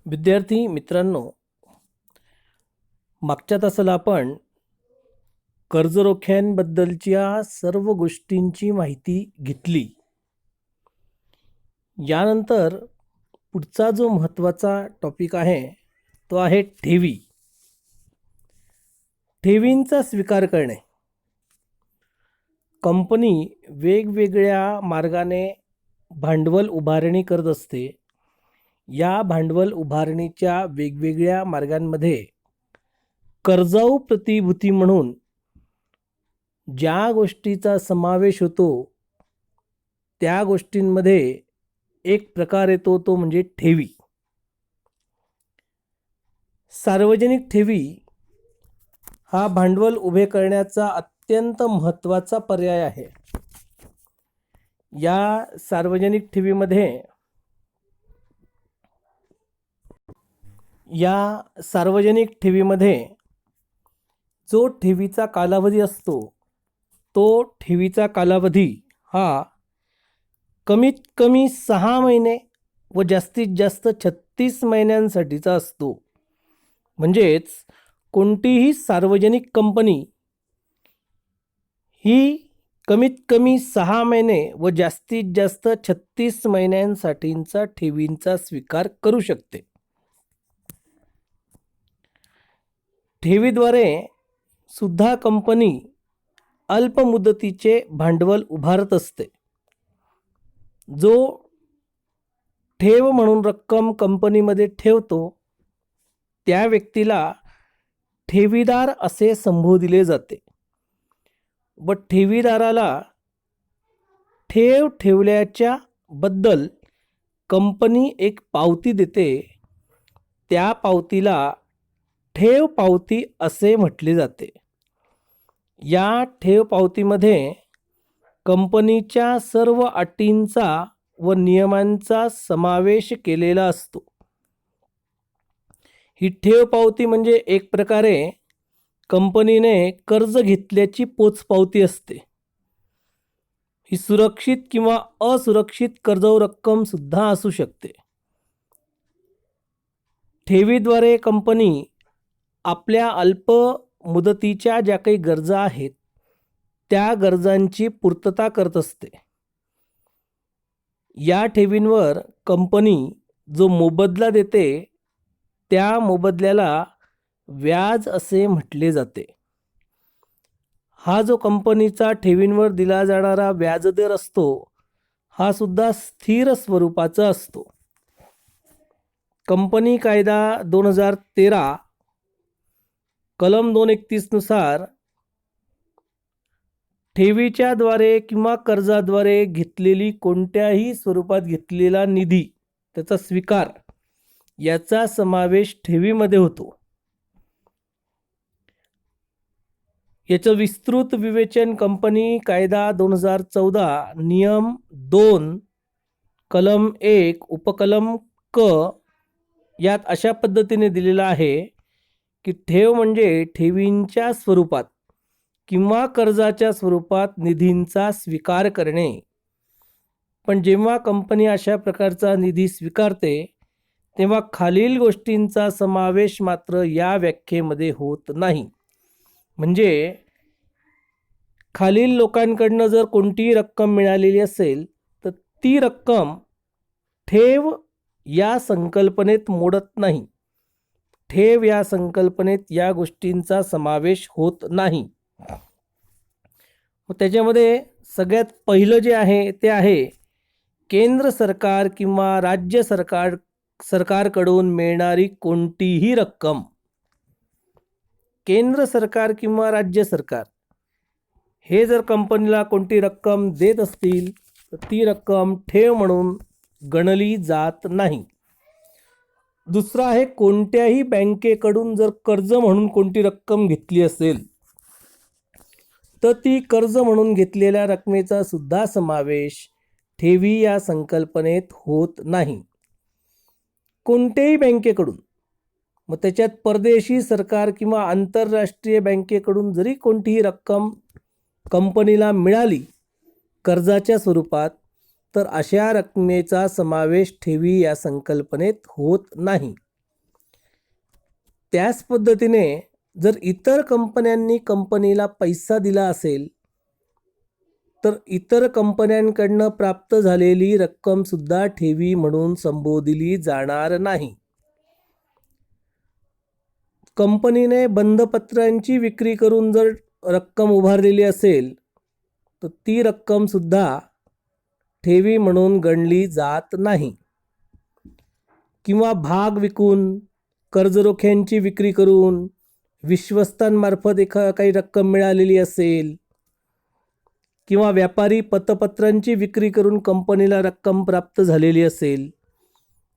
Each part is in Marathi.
विद्यार्थी मित्रांनो, मागच्या तासाला आपण कर्जरोख्यांबद्दलच्या सर्व गोष्टींची माहिती घेतली. यानंतर पुढचा जो महत्त्वाचा टॉपिक आहे तो आहे ठेवी. ठेवींचा स्वीकार करणे. कंपनी वेगवेगळ्या मार्गाने भांडवल उभारणी करत असते. या भांडवल उभारणीच्या वेगवेगळ्या मार्गांमध्ये कर्जाऊ प्रतिभूती म्हणून ज्या गोष्टीचा समावेश होतो त्या गोष्टींमध्ये एक प्रकार येतो तो म्हणजे ठेवी. सार्वजनिक ठेवी हा भांडवल उभे करण्याचा अत्यंत महत्त्वाचा पर्याय आहे. या सार्वजनिक ठेवीमध्ये जो ठेवीचा कालावधी असतो तो ठेवीचा कालावधी हा कमीत कमी 6 महिने व जास्तीत जास्त 36 महिन्यांसाठीचा असतो. म्हणजेच कोणतीही सार्वजनिक कंपनी ही कमीत कमी 6 महिने व जास्तीत जास्त 36 महिन्यांसाठीचा ठेवींचा स्वीकार करू शकते. ठेवीद्वारे सुद्धा कंपनी अल्प मुदतीचे भांडवल उभारत असते. जो ठेव म्हणून रक्कम कंपनीमध्ये ठेवतो त्या व्यक्तीला ठेवीदार असे संबोधिले जाते व ठेवीदाराला ठेव ठेवल्याच्या बद्दल कंपनी एक पावती देते. त्या पावतीला ठेव पावती असे म्हटले जाते. या ठेव पावतीमध्ये कंपनीच्या सर्व अटींचा व नियमांचा समावेश केलेला असतो. ही ठेव पावती म्हणजे एक प्रकारे कंपनीने कर्ज घेतल्याची पोचपावती असते. ही सुरक्षित किंवा असुरक्षित कर्जाऊ रक्कम सुद्धा असू शकते. ठेवीद्वारे कंपनी आपल्या अल्प मुदतीच्या ज्या काही गरजा आहेत त्या गरजांची पूर्तता करत असते. या ठेवींवर कंपनी जो मोबदला देते त्या मोबदल्याला व्याज असे म्हटले जाते. हा जो कंपनीचा ठेवींवर दिला जाणारा व्याजदर असतो हा सुद्धा स्थिर स्वरूपाचा असतो. कंपनी कायदा 2013 कलम 231 नुसार ठेवीच्या द्वारे किंवा कर्जाद्वारे घेतलेली कोणत्याही स्वरूपात घेतलेला निधी त्याचा स्वीकार याचा समावेश ठेवीमध्ये होतो. याचं विस्तृत विवेचन कंपनी कायदा 2014 नियम 2 कलम 1 उपकलम क यात अशा पद्धतीने दिलेला आहे की ठेव म्हणजे ठेवींच्या स्वरूपात किंवा कर्जाच्या स्वरूपात निधींचा स्वीकार करणे. पण जेव्हा कंपनी अशा प्रकारचा निधी स्वीकारते तेव्हा खालील गोष्टींचा समावेश मात्र या व्याख्येमध्ये होत नाही. म्हणजे खालील लोकांकडनं जर कोणतीही रक्कम मिळालेली असेल तर ती रक्कम ठेव या संकल्पनेत मोडत नाही. ठेव या संकल्पनेत या गोष्टींचा समावेश होत नाही. त्याच्यामध्ये सगळ्यात पहिलं जे आहे ते आहे केंद्र सरकार किंवा राज्य सरकारकडून मिळणारी कोणतीही रक्कम. केंद्र सरकार किंवा राज्य सरकार हे जर कंपनीला कोणती रक्कम देत असतील तर ती रक्कम ठेव म्हणून गणली जात नाही. दुसरा आहे कोणत्याही बँकेकडून जर कर्ज म्हणून कोणती रक्कम घेतली असेल तर ती कर्ज म्हणून घेतलेल्या रकमेचा सुद्धा समावेश ठेवी या संकल्पनेत होत नाही. कोणत्याही बँकेकडून मग त्याच्यात परदेशी सरकार किंवा आंतरराष्ट्रीय बँकेकडून जरी कोणतीही रक्कम कंपनीला मिळाली कर्जाच्या स्वरूपात तर अशा रकमेचा समावेश ठेवी या संकल्पनेत होत नाही. त्याच पद्धतीने जर इतर कंपन्यांनी कंपनीला पैसा दिला असेल तर इतर कंपन्यांकडनं प्राप्त झालेली रक्कमसुद्धा ठेवी म्हणून संबोधली जाणार नाही. कंपनीने बंधपत्रांची विक्री करून जर रक्कम उभारलेली असेल तर ती रक्कमसुद्धा ठेवी म्हणून गणली जात नाही. किंवा भाग विकून, कर्जरोख्यांची विक्री करून, विश्वस्तांमार्फत काही रक्कम मिळालेली असेल किंवा व्यापारी पतपत्रांची विक्री करून कंपनीला रक्कम प्राप्त झालेली असेल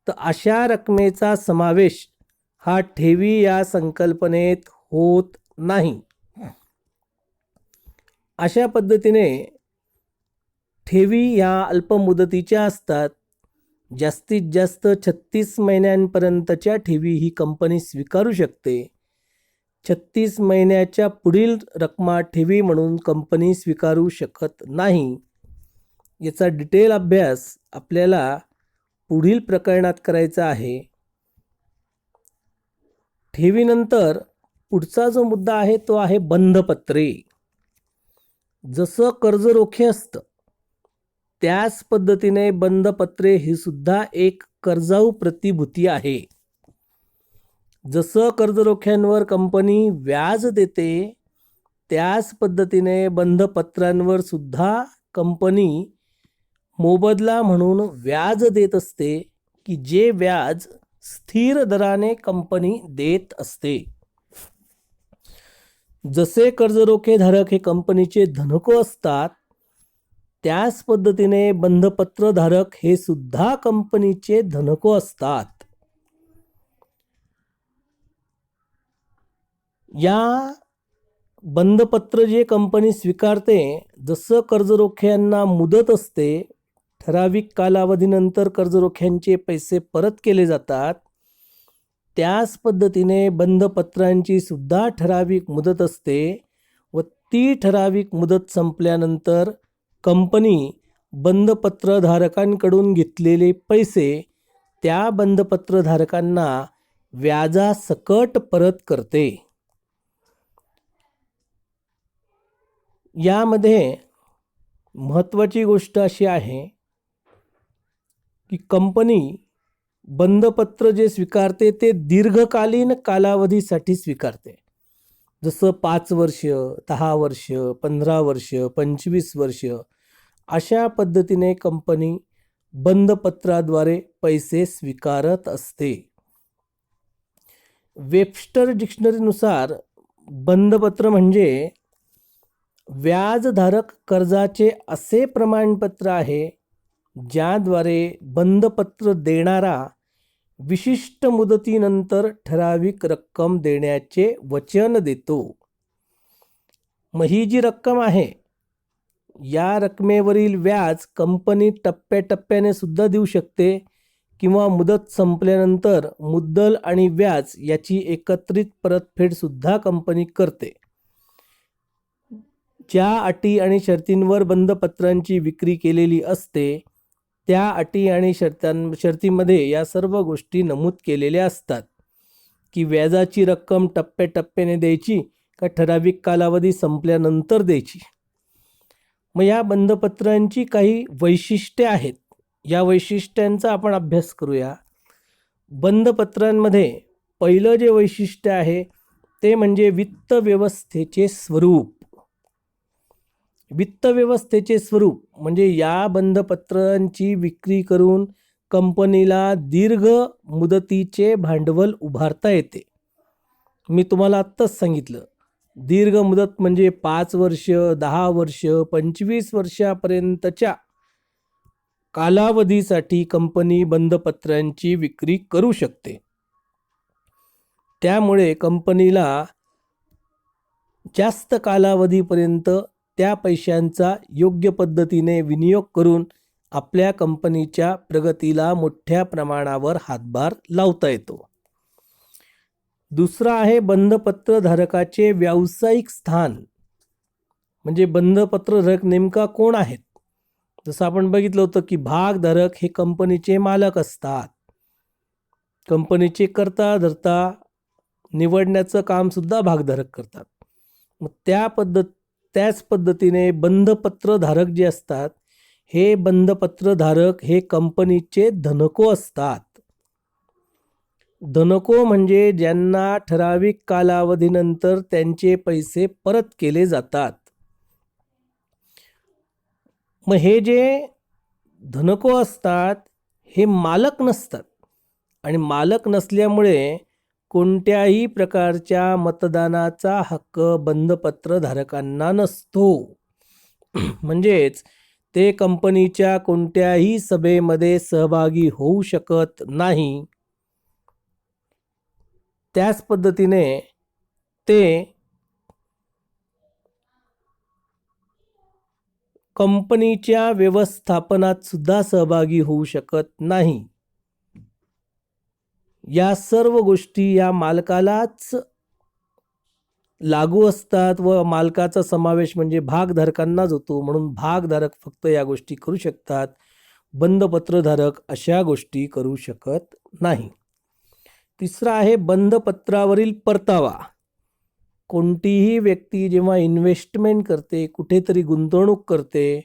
तर अशा रकमेचा समावेश हा ठेवी या संकल्पनेत होत नाही. अशा पद्धतीने ठेवी या अल्पमुदतीच्या असतात. जास्तीत जास्त 36 महिन्यांपर्यंतच्या ठेवी ही कंपनी स्वीकारू शकते. 36 महिन्याच्या पुढील रकमा ठेवी म्हणून कंपनी स्वीकारू शकत नाही. याचा डिटेल अभ्यास आपल्याला पुढील प्रकरणात करायचा आहे. ठेवीनंतर पुढचा जो मुद्दा आहे तो आहे बंधपत्रे. जसं कर्जरोखे असतं त्याच पद्धतीने बंधपत्रे ही सुद्धा एक कर्जाऊ प्रतिभूती आहे. जसं कर्जरोख्यांवर कंपनी व्याज देते त्याच पद्धतीने बंधपत्रांवर सुद्धा कंपनी मोबदला म्हणून व्याज देत असते की जे व्याज स्थिर दराने कंपनी देत असते. जसे कर्जरोखे धारक हे कंपनीचे धनको असतात त्याच पद्धतीने बंधपत्र धारक हे सुद्धा कंपनीचे धनको असतात. या बंधपत्र जे कंपनी स्वीकारते, जसं कर्जरोख्यांना मुदत असते, ठराविक कालावधीनंतर कर्जरोख्यांचे पैसे परत केले जातात, त्याच पद्धतीने बंधपत्रांची सुद्धा ठराविक मुदत असते व ती ठराविक मुदत संपल्यानंतर कंपनी बंधपत्रधारकांकडून घेतलेले पैसे त्या बंधपत्रधारकांना व्याजासकट परत करते. यामध्ये महत्त्वाची गोष्ट अशी आहे की कंपनी बंधपत्र जे स्वीकारते ते दीर्घकालीन कालावधीसाठी स्वीकारते. जसं 5 वर्ष, 10 वर्ष, 15 वर्ष, 25 वर्ष अशा पद्धतीने कंपनी बंधपत्राद्वारे पैसे स्वीकारत असते. वेबस्टर डिक्शनरीनुसार बंधपत्र म्हणजे व्याजधारक कर्जाचे असे प्रमाणपत्र आहे ज्याद्वारे बंधपत्र देणारा विशिष्ट मुदतीनंतर ठराविक रक्कम देण्याचे वचन देतो. मग ही जी रक्कम आहे या रकमेवरील व्याज कंपनी टप्प्याटप्प्याने सुद्धा देऊ शकते किंवा मुदत संपल्यानंतर मुद्दल आणि व्याज याची एकत्रित परतफेड सुद्धा कंपनी करते. ज्या अटी आणि शर्तींवर बंधपत्रांची विक्री केलेली असते त्या अटी आणि शर्तीमध्ये या सर्व गोष्टी नमूद केलेल्या असतात की व्याजाची रक्कम टप्प्याटप्प्याने द्यायची का ठराविक कालावधी संपल्यानंतर द्यायची. मग या बंधपत्रांची काही वैशिष्ट्ये आहेत. या वैशिष्ट्यांचा आपण अभ्यास करूया. बंधपत्रांमध्ये पहिलं जे वैशिष्ट्य आहे ते म्हणजे वित्त व्यवस्थेचे स्वरूप. वित्त व्यवस्थेचे स्वरूप म्हणजे या बंधपत्रांची विक्री करून कंपनीला दीर्घ मुदतीचे भांडवल उभारता येते. मी तुम्हाला आत्ताच सांगितलं, दीर्घ मुदत म्हणजे 5 वर्ष, 10 वर्ष, 25 वर्षापर्यंतच्या कालावधीसाठी कंपनी बंधपत्रांची विक्री करू शकते. त्यामुळे कंपनीला जास्त कालावधीपर्यंत त्या पैशांचा योग्य पद्धतीने विनियोग करून आपल्या कंपनीच्या प्रगतीला मोठ्या प्रमाणावर हातभार लावता येतो. दुसरा आहे बंधपत्रधारकाचे व्यावसायिक स्थान. म्हणजे बंधपत्रधारक नेमका कोण आहेत. जसं आपण बघितलं होतं की भागधारक हे कंपनीचे मालक असतात. कंपनीचे कर्ता धर्ता निवडण्याचं कामसुद्धा भागधारक करतात. मग त्याच पद्धतीने बंधपत्रधारक जे असतात, हे बंधपत्रधारक हे कंपनीचे धनको असतात. धनको म्हणजे ज्यांना ठराविक कालावधीनंतर त्यांचे पैसे परत केले जातात. मग हे जे धनको असतात हे मालक नसतात आणि मालक नसल्यामुळे कोणत्याही प्रकारच्या मतदानाचा हक्क बंधपत्रधारकांना नसतो. म्हणजेच ते कंपनीच्या कोणत्याही सभेमध्ये सहभागी होऊ शकत नाही. त्याच पद्धतीने ते कंपनीच्या व्यवस्थापनात सुद्धा सहभागी होऊ शकत नाही. या सर्व गोष्टी या मालकालाच लागू असतात व मालकाचा समावेश म्हणजे भागधारकांनाच होतो. म्हणून भागधारक फक्त या गोष्टी करू शकतात. बंधपत्रधारक अशा गोष्टी करू शकत नाही. तिसरा आहे बंधपत्रावरील परतावा. कोणतीही व्यक्ती जेव्हा इन्व्हेस्टमेंट करते, कुठेतरी गुंतवणूक करते,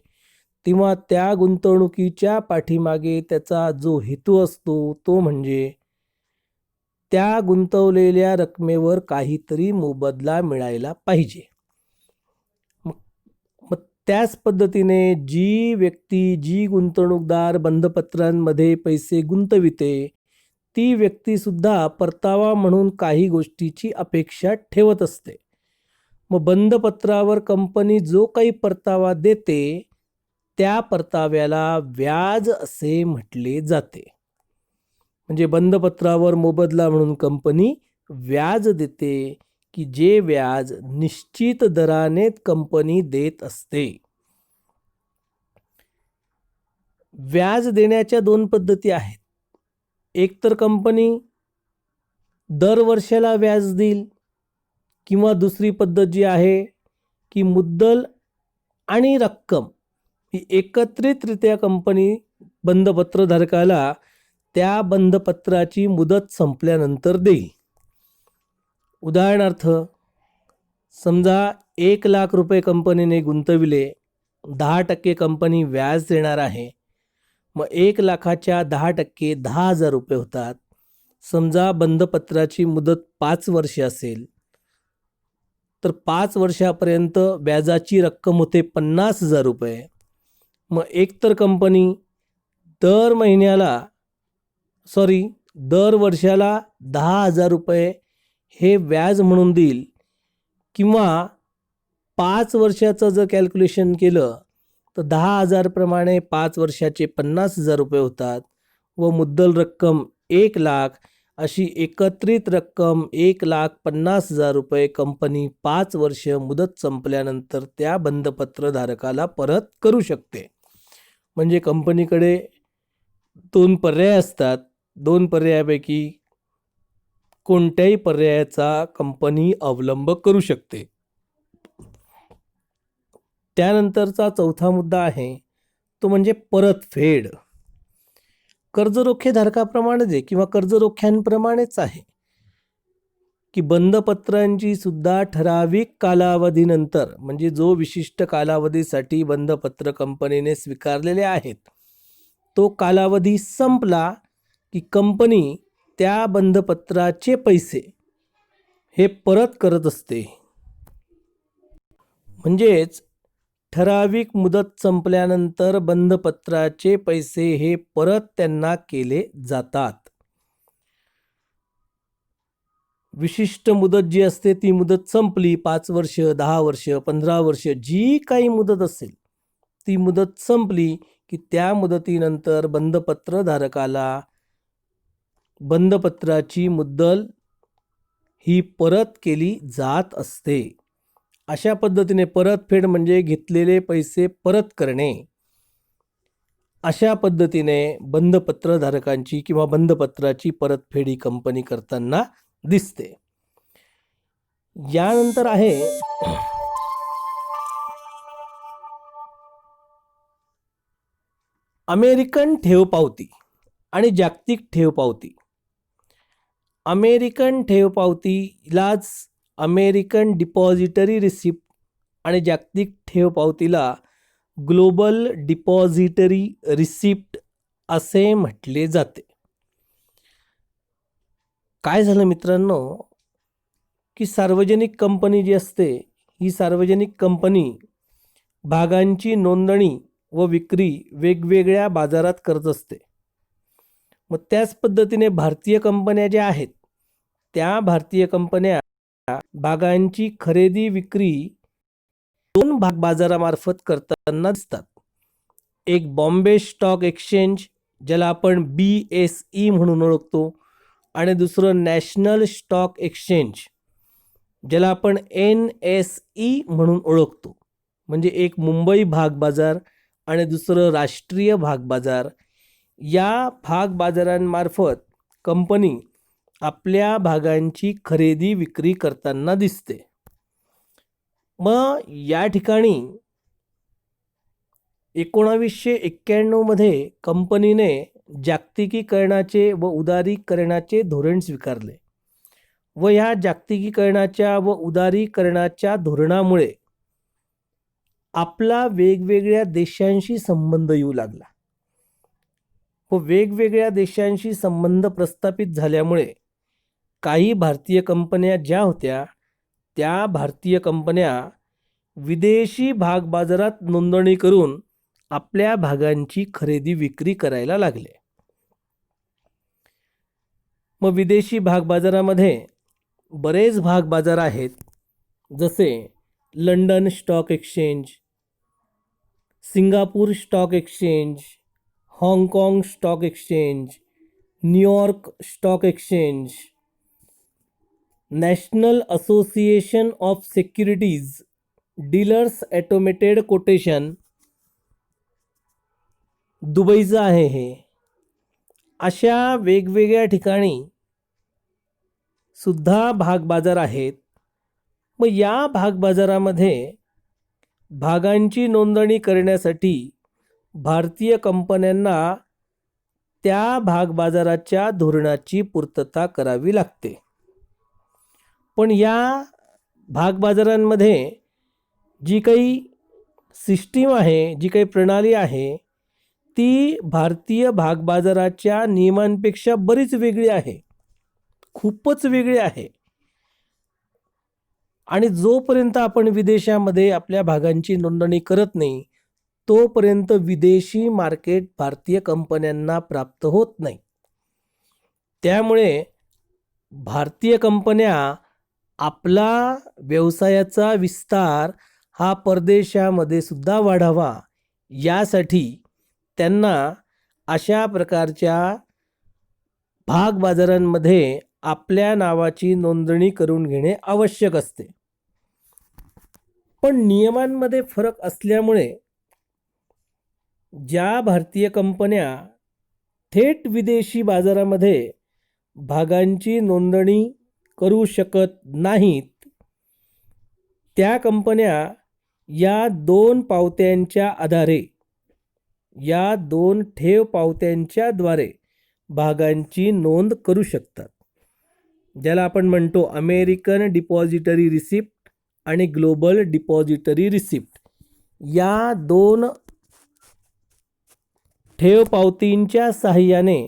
तेव्हा त्या गुंतवणुकीच्या पाठीमागे त्याचा जो हेतू असतो तो म्हणजे त्या गुंतवलेल्या रकमेवर काहीतरी मोबदला मिळायला पाहिजे. मग त्याच पद्धतीने जी गुंतवणूकदार बंधपत्रांमध्ये पैसे गुंतविते ती व्यक्तीसुद्धा परतावा म्हणून काही गोष्टीची अपेक्षा ठेवत असते. मग बंधपत्रावर कंपनी जो काही परतावा देते त्या परताव्याला व्याज असे म्हटले जाते. म्हणजे बंधपत्रावर मोबदला म्हणून कंपनी व्याज देते की जे व्याज निश्चित दराने कंपनी देत असते. व्याज देण्याच्या दोन पद्धती आहेत. एक तर कंपनी दर वर्षाला व्याज देईल किंवा दुसरी पद्धत जी आहे की मुद्दल आणि रक्कम ही एकत्रितरित्या कंपनी बंधपत्रधारकाला त्या बंधपत्राची मुदत संपल्यानंतर देईल. उदाहरणार्थ समजा 1,00,000 रुपये कंपनीने गुंतविले, 10% कंपनी व्याज देणार आहे. मग 1,00,000च्या 10% 10,000 रुपये होतात. समजा बंधपत्राची मुदत 5 वर्षे असेल तर 5 वर्षापर्यंत व्याजाची रक्कम होते 50,000 रुपये. मग एकतर कंपनी दर वर्षाला 10,000 रुपये हे व्याज म्हणून देईल किंवा 5 वर्षाचं जर कॅल्क्युलेशन केलं तर 10,000 प्रमाणे 5 वर्षाचे 50,000 रुपये होतात व मुद्दल रक्कम 1,00,000 अशी एकत्रित रक्कम 1,50,000 रुपये कंपनी 5 वर्ष मुदत संपल्यानंतर त्या बंधपत्रधारकाला परत करू शकते. म्हणजे कंपनीकडे 2 पर्याय असतात. 2 पर्यायापैकी कोणत्याही पर्यायाचा कंपनी अवलंब करू शकते. त्यानंतरचा चौथा मुद्दा आहे तो म्हणजे परतफेड. कर्जरोखेधारकाप्रमाणेच आहे किंवा कर्जरोख्यांप्रमाणेच आहे की बंधपत्रांची सुद्धा ठराविक कालावधीनंतर म्हणजे जो विशिष्ट कालावधीसाठी बंधपत्र कंपनीने स्वीकारलेले आहेत तो कालावधी संपला की कंपनी त्या बंधपत्राचे पैसे हे परत करत असते. म्हणजेच ठराविक मुदत संपल्यानंतर बंधपत्राचे पैसे हे परत त्यांना केले जातात. विशिष्ट मुदत जी असते ती मुदत संपली, 5 वर्ष 10 वर्ष 15 वर्ष जी काही मुदत असेल ती मुदत संपली की त्या मुदतीनंतर बंधपत्रधारकाला बंधपत्राची मुद्दल ही परत केली जात असते. अशा पद्धतीने परतफेड म्हणजे घेतलेले पैसे परत करणे. अशा पद्धतीने बंधपत्रधारकांची किंवा बंधपत्राची परतफेड ही कंपनी करताना दिसते. यानंतर आहे अमेरिकन ठेव पावती आणि जागतिक ठेव पावती. अमेरिकन ठेव पावतीलाच अमेरिकन डिपॉझिटरी रिसिप्ट आणि जागतिक ठेव पावतीला ग्लोबल डिपॉझिटरी रिसिप्ट असे म्हटले जाते. काय झालं मित्रांनो, की सार्वजनिक कंपनी जी असते, ही सार्वजनिक कंपनी भागांची नोंदणी व विक्री वेगवेगळ्या बाजारात करत असते. मग त्याच पद्धतीने भारतीय कंपन्या ज्या आहेत, त्या भारतीय कंपन्या भागांची खरेदी विक्री दोन भाग बाजारामार्फत करताना दिसतात. एक बॉम्बे स्टॉक एक्सचेंज, ज्याला आपण BSE म्हणून ओळखतो, आणि दुसरं नॅशनल स्टॉक एक्सचेंज, ज्याला आपण NSE म्हणून ओळखतो. म्हणजे एक मुंबई भाग बाजार आणि दुसरं राष्ट्रीय भाग बाजार. या भाग बाजारांमार्फत कंपनी आपल्या भागांची खरेदी विक्री करताना दिसते. मग या ठिकाणी 1991 मध्ये कंपनीने जागतिकीकरणाचे व उदारीकरणाचे धोरण स्वीकारले व ह्या जागतिकीकरणाच्या व उदारीकरणाच्या धोरणामुळे आपला वेगवेगळ्या देशांशी संबंध येऊ लागला व वेगवेगळ्या देशांशी संबंध प्रस्थापित झाल्यामुळे काही भारतीय कंपन्या ज्या होत्या, त्या भारतीय कंपन्या विदेशी भाग बाजारात नोंदणी करून आपल्या भागांची खरेदी विक्री करायला लागले. मग विदेशी भाग बाजारामध्ये बरेच भाग बाजार आहेत, जसे London stock exchange, Singapore stock exchange, हाँगकाँग stock exchange, New York stock exchange, national association of securities dealers automated quotation, दुबईचं आहे हे. अशा वेगवेगळ्या ठिकाणी सुद्धा भाग बाजार आहेत. मग या भाग बाजारामध्ये भागांची नोंदणी करण्यासाठी भारतीय कंपन्यांना त्या भाग बाजाराच्या धोरणाची पूर्तता करावी लागते. पण या भाग बाजारांमध्ये जी काही सिस्टीम आहे, जी काही प्रणाली आहे, ती भारतीय भाग बाजाराच्या नियमांपेक्षा बरीच वेगळी आहे, खूपच वेगळी आहे. आणि जोपर्यंत आपण विदेशामध्ये आपल्या भागांची नोंदणी करत नाही, तोपर्यंत विदेशी मार्केट भारतीय कंपन्यांना प्राप्त होत नाही. त्यामुळे भारतीय कंपन्या आपला व्यवसायाचा विस्तार हा परदेशामध्ये सुद्धा वाढावा, यासाठी त्यांना अशा प्रकारच्या भाग बाजारांमध्ये आपल्या नावाची नोंदणी करून घेणे आवश्यक असते. पण नियमांमध्ये फरक असल्यामुळे ज्या भारतीय कंपन्या थेट विदेशी बाजारामध्ये भागांची नोंदणी करू शकत नाहीत, त्या कंपन्या या दोन पावत्यांच्या आधारे, या दोन ठेव पावत्यांच्याद्वारे भागांची नोंद करू शकतात, ज्याला आपण म्हणतो अमेरिकन डिपॉझिटरी रिसिप्ट आणि ग्लोबल डिपॉझिटरी रिसिप्ट. या दोन ठेव पावतींच्या साहाय्याने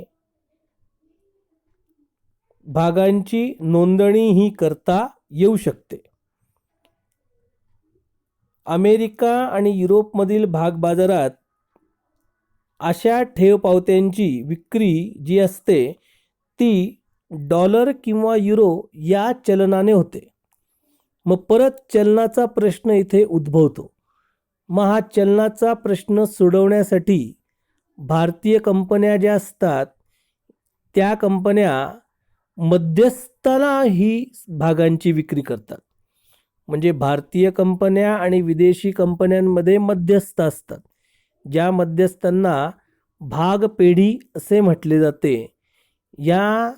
भागांची नोंदणी ही करता येऊ शकते. अमेरिका आणि युरोपमधील भाग बाजारात अशा ठेव पावत्यांची विक्री जी असते ती डॉलर किंवा युरो या चलनाने होते. मग परत चलनाचा प्रश्न इथे उद्भवतो. मग हा चलनाचा प्रश्न सोडवण्यासाठी भारतीय कंपन्या ज्या असतात, त्या कंपन्या मध्यस्थाला ही भागांची विक्री करतात. म्हणजे भारतीय कंपन्या आणि विदेशी कंपन्यांमध्ये मध्यस्थ असतात, ज्या मध्यस्थांना भागपेढी असे म्हटले जाते. या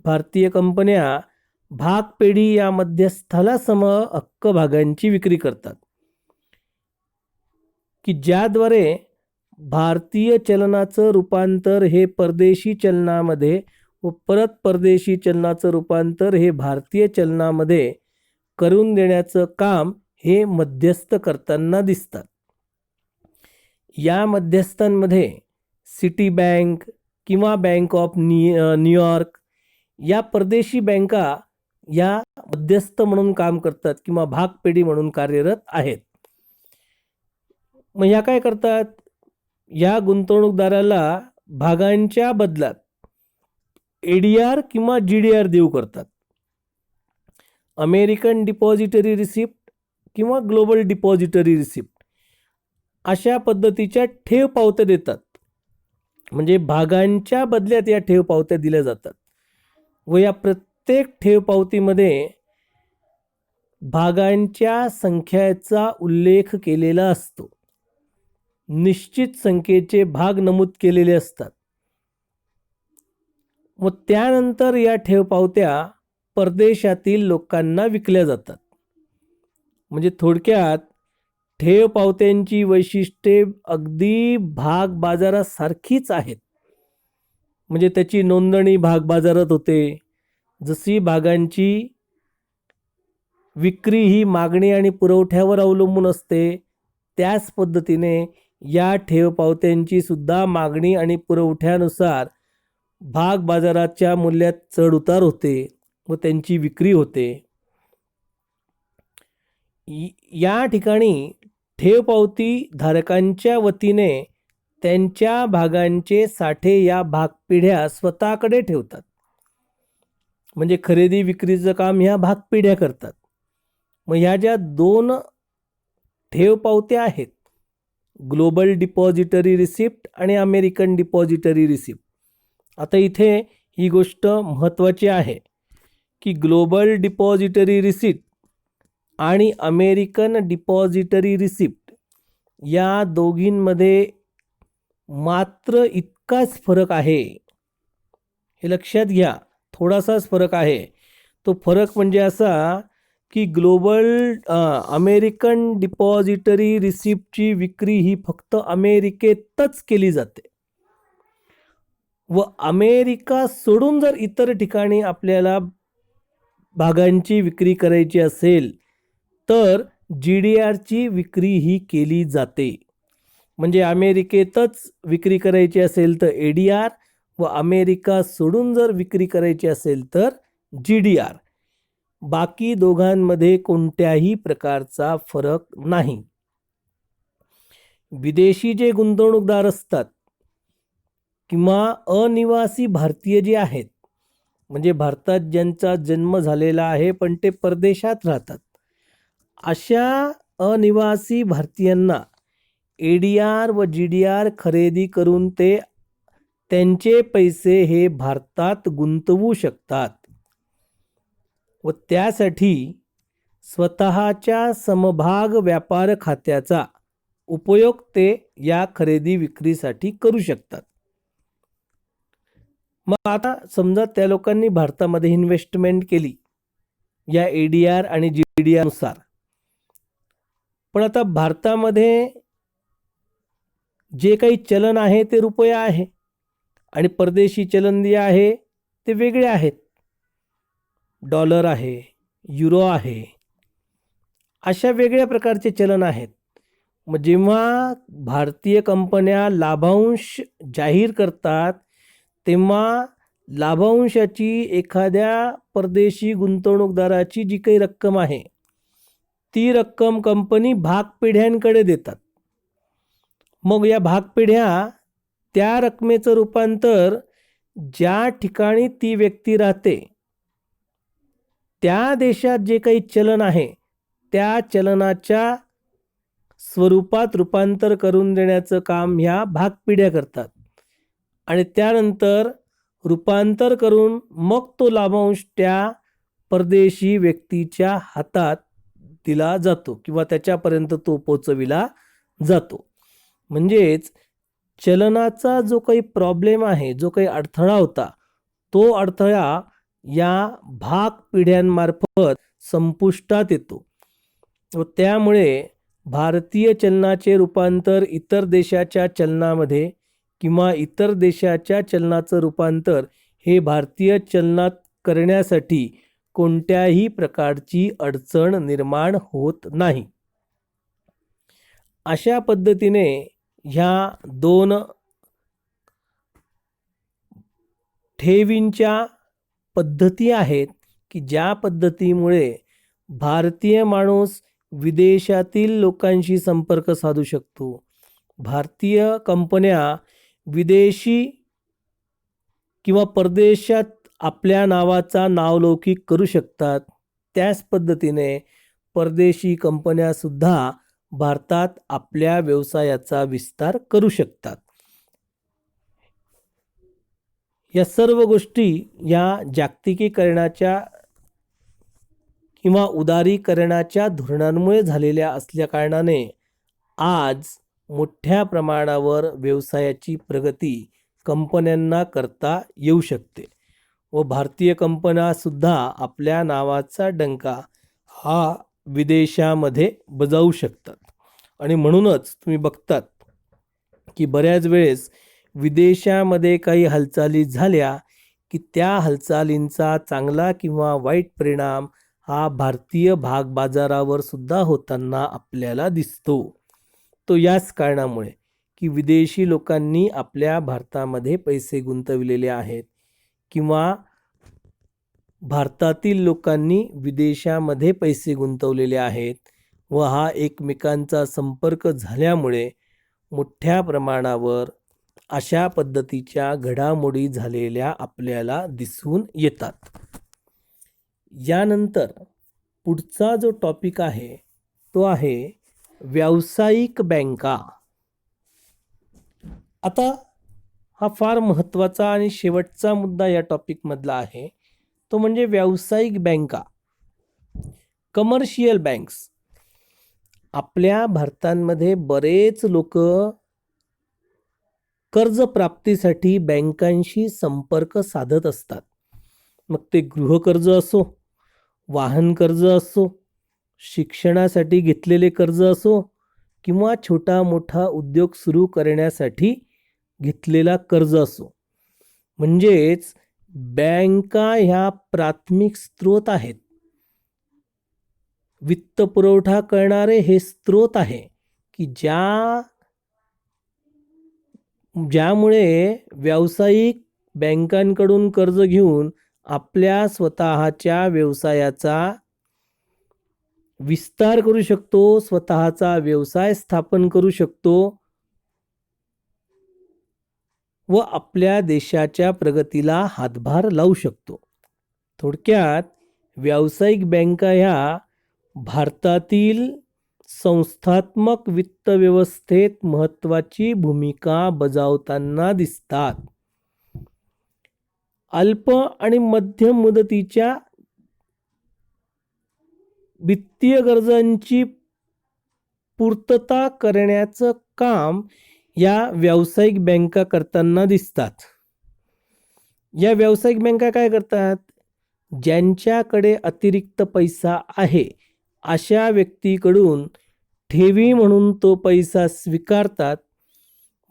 भारतीय कंपन्या भागपेढी या मध्यस्थाला सम हक्क भागांची विक्री करतात, की ज्याद्वारे भारतीय चलनाचं रूपांतर हे परदेशी चलनामध्ये व परत परदेशी चलनाचं रूपांतर हे भारतीय चलनामध्ये करून देण्याचं काम हे मध्यस्थ करताना दिसतात. या मध्यस्थांमध्ये सिटी बँक किंवा बँक ऑफ न्यूयॉर्क या परदेशी बँका या मध्यस्थ म्हणून काम करतात किंवा भागपेढी म्हणून कार्यरत आहेत. मग ह्या काय करतात, या गुंतवणूकदाराला भागांच्या बदलात ADR किंवा GDR देऊ करतात. अमेरिकन डिपॉझिटरी रिसिप्ट किंवा ग्लोबल डिपॉझिटरी रिसिप्ट अशा पद्धतीच्या ठेव पावत्या देतात. म्हणजे भागांच्या बदल्यात या ठेव पावत्या दिल्या जातात व या प्रत्येक ठेव पावतीमध्ये भागांच्या संख्येचा उल्लेख केलेला असतो. निश्चित संख्येचे भाग नमूद केलेले असतात व त्यानंतर या ठेव पावत्या परदेशातील लोकांना विकल्या जातात. म्हणजे थोडक्यात ठेव पावत्यांची वैशिष्ट्ये अगदी भाग बाजारासारखीच आहेत. म्हणजे त्याची नोंदणी भाग बाजारात होते. जशी भागांची विक्री ही मागणी आणि पुरवठ्यावर अवलंबून असते, त्याच पद्धतीने या ठेव पावत्यांची सुद्धा मागणी आणि पुरवठ्यानुसार भाग बाजाराच्या मूल्यात चढ उतार होते व त्यांची विक्री होते. या ठिकाणी ठेव पावती धारकांच्या वतीने त्यांच्या भागांचे साठे या भागपिढ्या स्वतःकडे ठेवतात. म्हणजे खरेदी विक्रीचं काम ह्या भागपिढ्या करतात. मग ह्या ज्या दोन ठेव पावत्या आहेत, ग्लोबल डिपॉझिटरी रिसिप्ट आणि अमेरिकन डिपॉझिटरी रिसिप्ट. आता इथे ही गोष्ट महत्त्वाची आहे की ग्लोबल डिपॉझिटरी रिसिप्ट आणि अमेरिकन डिपॉझिटरी रिसिप्ट या दोघींमध्ये मात्र इतकाच फरक आहे. हे लक्षात घ्या, थोडासाच फरक आहे. तो फरक म्हणजे असा की अमेरिकन डिपॉझिटरी रिसिप्टची विक्री ही फक्त अमेरिकेतच केली जाते व अमेरिका सोडून जर इतर ठिकाणी आपल्याला भागांची विक्री करायची असेल तर GDRची विक्री ही केली जाते. म्हणजे अमेरिकेतच विक्री करायची असेल तर ADR व अमेरिका सोडून जर विक्री करायची असेल तर GDR. बाकी दोघांमध्ये कोणत्याही प्रकारचा फरक नाही. विदेशी जे गुंतवणूकदार असतात किंवा अनिवासी भारतीय जे आहेत, म्हणजे भारतात ज्यांचा जन्म झालेला आहे पण ते परदेशात राहतात, अशा अनिवासी भारतीयांना ADR व GDR खरेदी करून ते त्यांचे पैसे हे भारतात गुंतवू शकतात व त्यासाठी स्वतःच्या समभाग व्यापार खात्याचा उपयोग ते या खरेदी विक्रीसाठी करू शकतात. मग आता समजा त्या लोकांनी भारतामध्ये इन्व्हेस्टमेंट केली या ADR आणि GDR नुसार, पण आता भारतामध्ये जे काही चलन आहे ते रुपया आहे आणि परदेशी चलन जे आहे ते वेगळे आहेत. डॉलर आहे, युरो आहे, अशा वेगळ्या प्रकारचे चलन आहेत. मग जेव्हा भारतीय कंपन्या लाभांश जाहीर करतात तेव्हा लाभांशाची एखाद्या परदेशी गुंतवणूकदाराची जी काही रक्कम आहे ती रक्कम कंपनी भागपिढ्यांकडे देतात. मग या भागपिढ्या त्या रकमेचं रूपांतर ज्या ठिकाणी ती व्यक्ती राहते त्या देशात जे काही चलन आहे त्या चलनाच्या स्वरूपात रूपांतर करून देण्याचं काम ह्या भागपिढ्या करतात आणि त्यानंतर रूपांतर करून मग तो लाभांश त्या परदेशी व्यक्तीच्या हातात दिला जातो किंवा त्याच्यापर्यंत तो पोचविला जातो. म्हणजेच चलनाचा जो काही प्रॉब्लेम आहे, जो काही अडथळा होता, तो अडथळा या भागपिढ्यांमार्फत संपुष्टात येतो व त्यामुळे भारतीय चलनाचे रूपांतर इतर देशाच्या चलनामध्ये किंवा इतर देशाच्या चलनाचं रूपांतर हे भारतीय चलनात करण्यासाठी कोणत्याही प्रकारची अडचण निर्माण होत नाही. अशा पद्धतीने ह्या दोन ठेवींच्या पद्धती आहेत की ज्या पद्धतीमुळे भारतीय माणूस विदेशातील लोकांशी संपर्क साधू शकतो. भारतीय कंपन्या विदेशी किंवा परदेशात आपल्या नावाचा नावलौकिक करू शकतात. त्याच पद्धतीने परदेशी कंपन्यासुद्धा भारतात आपल्या व्यवसायाचा विस्तार करू शकतात. या सर्व गोष्टी या जागतिकीकरणाच्या किंवा उदारीकरणाच्या धोरणांमुळे झालेल्या असल्याकारणाने आज मोठ्या प्रमाणावर व्यवसायाची प्रगती कंपन्यांना करता येऊ शकते व भारतीय कंपन्यासुद्धा आपल्या नावाचा डंका हा विदेशामध्ये बजावू शकतात. आणि म्हणूनच तुम्ही बघतात की बऱ्याच वेळेस विदेशामध्ये काही हालचाली झाल्या की त्या हालचालींचा चांगला किंवा वाईट परिणाम हा भारतीय भागबाजारावर सुद्धा होताना आपल्याला दिसतो. तो याच कारणामुळे की विदेशी लोकांनी आपल्या भारतामध्ये पैसे गुंतविलेले आहेत किंवा भारतातील लोकांनी विदेशामध्ये पैसे गुंतवलेले आहेत व हा एकमेकांचा संपर्क झाल्यामुळे मोठ्या प्रमाणावर अशा पद्धतीच्या घडामोडी झालेल्या आपल्याला दिसून येतात. यानंतर पुढचा जो टॉपिक आहे तो आहे व्यावसायिक बँका. आता हा फार महत्त्वाचा आणि शेवटचा मुद्दा या टॉपिकमधला आहे तो म्हणजे व्यावसायिक बँका, कमर्शियल बँक्स. आपल्या भारतामध्ये बरेच लोक कर्ज प्राप्तीसाठी बँकांशी संपर्क साधत असतात. मग ते गृहकर्ज असो, वाहन कर्ज असो, शिक्षणासाठी घेतलेले कर्ज असो किंवा छोटा मोठा उद्योग सुरू करण्यासाठी घेतलेला कर्ज असो. म्हणजेच बँका ह्या प्राथमिक स्रोत आहेत. वित्त पुरवठा करणारे हे स्रोत आहे की ज्यामुळे व्यावसायिक बँकांकडून कर्ज घेऊन आपल्या स्वतःच्या व्यवसायाचा विस्तार करू शकतो, स्वतःचा व्यवसाय स्थापन करू शकतो व आपल्या देशाच्या प्रगतीला हातभार लावू शकतो. थोडक्यात व्यावसायिक बँका ह्या भारतातील संस्थात्मक वित्त व्यवस्थेत महत्त्वाची भूमिका बजावताना दिसतात. अल्प आणि मध्यम मुदतीच्या वित्तीय गरजांची पूर्तता करण्याचं काम या व्यावसायिक बँका करताना दिसतात. या व्यावसायिक बँका काय करतात? ज्यांच्याकडे अतिरिक्त पैसा आहे अशा व्यक्तीकडून ठेवी म्हणून तो पैसा स्वीकारतात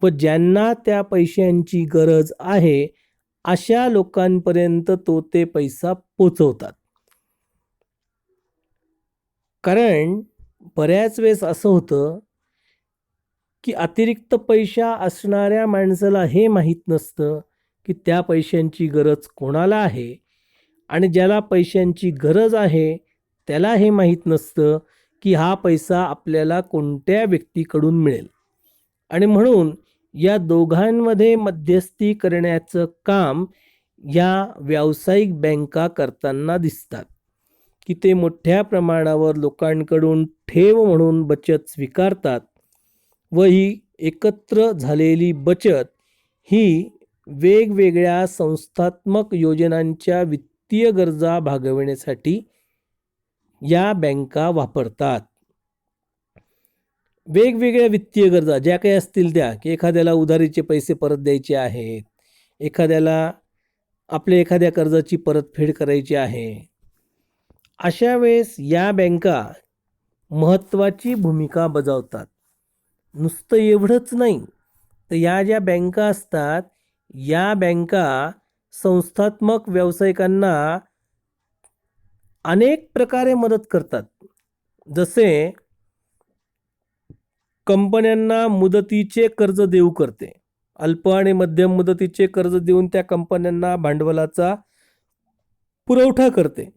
व ज्यांना त्या पैशांची गरज आहे अशा लोकांपर्यंत ते पैसा पोचवतात. कारण बऱ्याच वेळेस असं होतं की अतिरिक्त पैसा असणाऱ्या माणसाला हे माहीत नसतं की त्या पैशांची गरज कोणाला आहे आणि ज्याला पैशांची गरज आहे त्याला हे माहीत नसतं की हा पैसा आपल्याला कोणत्या व्यक्तीकडून मिळेल. आणि म्हणून या दोघांमध्ये मध्यस्थी करण्याचं काम या व्यावसायिक बँका करताना दिसतात की ते मोठ्या प्रमाणावर लोकांकडून ठेव म्हणून बचत स्वीकारतात व ही एकत्र झालेली बचत ही वेगवेगळ्या संस्थात्मक योजनांच्या वित्तीय गरजा भागविण्यासाठी या बँका वापरतात. वेगवेगळ्या वित्तीय गरजा ज्या काही असतील त्या की एखाद्याला उधारीचे पैसे परत द्यायचे आहेत, एखाद्याला आपल्या एखाद्या कर्जाची परतफेड करायची आहे, अशा वेळेस या बँका महत्त्वाची भूमिका बजावतात. नुसतं एवढंच नाही तर या ज्या बँका असतात या बँका संस्थात्मक व्यावसायिकांना अनेक प्रकारे मदत करतात. जसे कंपन्यांना मुदतीचे कर्ज देऊ करते. अल्प आणि मध्यम मुदतीचे कर्ज देऊन त्या कंपन्यांना भांडवलाचा पुरवठा करते